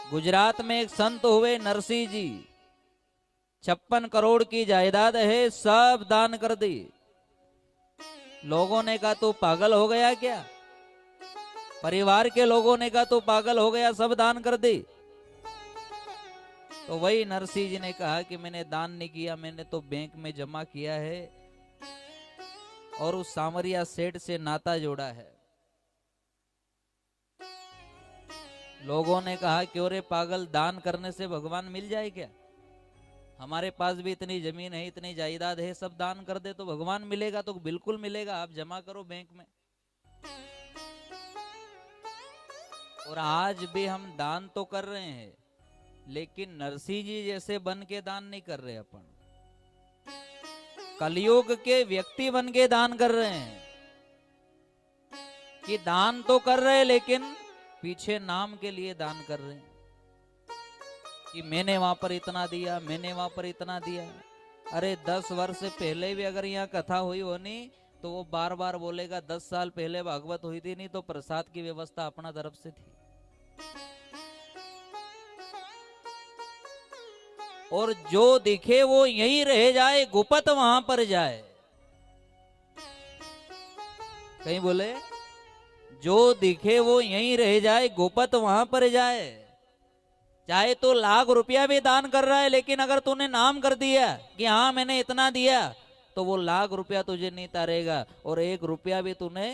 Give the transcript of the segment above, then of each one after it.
गुजरात में एक संत हुए नरसिंह जी, 56 करोड़ की जायदाद है, सब दान कर दी। लोगों ने कहा तू पागल हो गया क्या? परिवार के लोगों ने कहा तू पागल हो गया, सब दान कर दी। तो वही नरसिंह जी ने कहा कि मैंने दान नहीं किया, मैंने तो बैंक में जमा किया है और उस सामरिया सेठ से नाता जोड़ा है। लोगों ने कहा क्यों रे पागल, दान करने से भगवान मिल जाए क्या? हमारे पास भी इतनी जमीन है, इतनी जायदाद है, सब दान कर दे तो भगवान मिलेगा? तो बिल्कुल मिलेगा, आप जमा करो बैंक में। और आज भी हम दान तो कर रहे हैं, लेकिन नरसिंह जी जैसे बन के दान नहीं कर रहे। अपन कलयुग के व्यक्ति बन के दान कर रहे हैं कि दान तो कर रहे हैं लेकिन पीछे नाम के लिए दान कर रहे हैं कि मैंने वहां पर इतना दिया, मैंने वहां पर इतना दिया। अरे 10 वर्ष पहले भी अगर यहाँ कथा हुई होनी तो वो बार बार बोलेगा 10 साल पहले भागवत हुई थी, नहीं तो प्रसाद की व्यवस्था अपना तरफ से थी। और जो दिखे वो यहीं रह जाए, गुपत वहां पर जाए। कहीं बोले जो दिखे वो यहीं रह जाए, गुपत वहां पर जाए। चाहे तो लाख रुपया भी दान कर रहा है, लेकिन अगर तूने नाम कर दिया कि हाँ मैंने इतना दिया, तो वो लाख रुपया तुझे नहीं तारेगा। और 1 रुपया भी तूने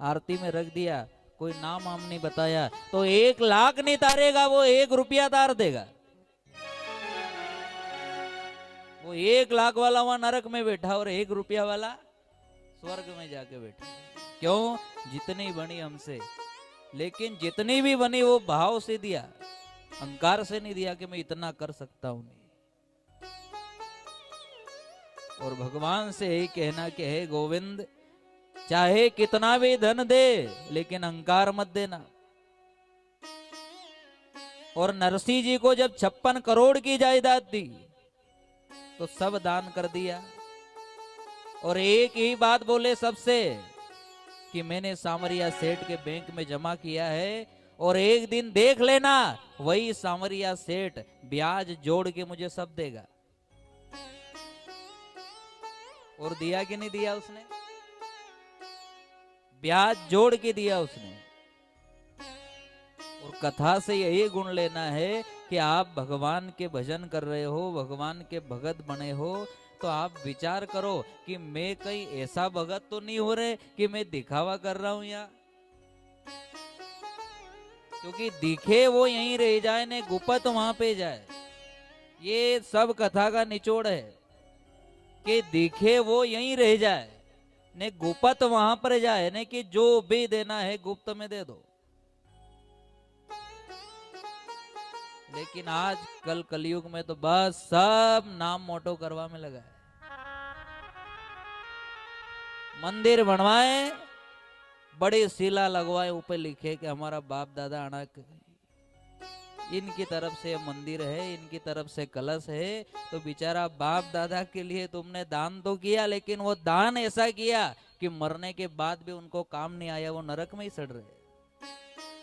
आरती में रख दिया, कोई नाम हम नहीं बताया, तो 1 लाख नहीं तारेगा, वो 1 रुपया तार देगा। वो 1 लाख वाला वहां नरक में बैठा और 1 रुपया वाला स्वर्ग में जाके बैठा। क्यों? जितनी बनी हमसे, लेकिन जितनी भी बनी वो भाव से दिया, अहंकार से नहीं दिया कि मैं इतना कर सकता हूं। नहीं। और भगवान से यही कहना कि हे गोविंद, चाहे कितना भी धन दे लेकिन अहंकार मत देना। और नरसिंह जी को जब 56 करोड़ की जायदाद दी तो सब दान कर दिया और एक ही बात बोले सबसे कि मैंने सामरिया सेठ के बैंक में जमा किया है और एक दिन देख लेना वही सामरिया सेठ ब्याज जोड़ के मुझे सब देगा। और दिया कि नहीं दिया उसने? ब्याज जोड़ के दिया उसने। और कथा से यही गुण लेना है कि आप भगवान के भजन कर रहे हो, भगवान के भगत बने हो, तो आप विचार करो कि मैं कहीं ऐसा भगत तो नहीं हो रहे कि मैं दिखावा कर रहा हूं यहाँ। क्योंकि दिखे वो यहीं रह जाए ने गुपत वहां पे जाए, ये सब कथा का निचोड़ है कि दिखे वो यहीं रह जाए ने गुपत वहां पर जाए, ने कि जो भी देना है गुप्त में दे दो। लेकिन आज कल कलयुग में तो बस सब नाम मोटो करवा में लगा है। मंदिर बनवाए, बड़ी शिला लगवाए, ऊपर लिखे कि हमारा बाप दादा आना, इनकी तरफ से मंदिर है, इनकी तरफ से कलश है। तो बेचारा बाप दादा के लिए तुमने दान तो किया, लेकिन वो दान ऐसा किया कि मरने के बाद भी उनको काम नहीं आया, वो नरक में ही सड़ रहे।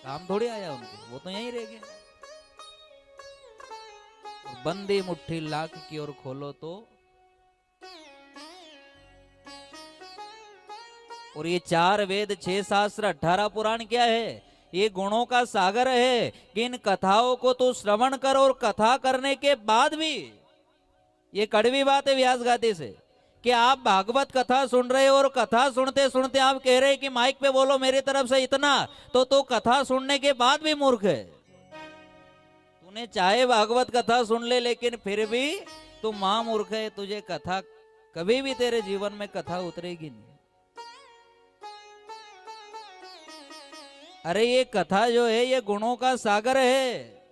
काम थोड़ी आया उनको, वो तो यहीं रह गए। बंदी मुट्ठी लाख की ओर खोलो तो, और ये 4 वेद 6 शास्त्र 18 पुराण क्या है? ये गुणों का सागर है कि इन कथाओं को तो श्रवण कर, और कथा करने के बाद भी ये कड़वी बात है व्यास गादी से कि आप भागवत कथा सुन रहे हो और कथा सुनते सुनते आप कह रहे हैं कि माइक पे बोलो मेरी तरफ से इतना, तो कथा सुनने के बाद भी मूर्ख है। तूने चाहे भागवत कथा सुन ले लेकिन फिर भी तू महामूर्ख है, तुझे कथा कभी भी तेरे जीवन में कथा उतरेगी नहीं। अरे ये कथा जो है ये गुणों का सागर है,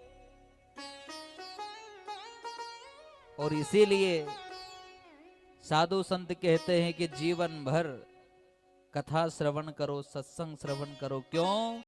और इसीलिए साधु संत कहते हैं कि जीवन भर कथा श्रवण करो, सत्संग श्रवण करो। क्यों?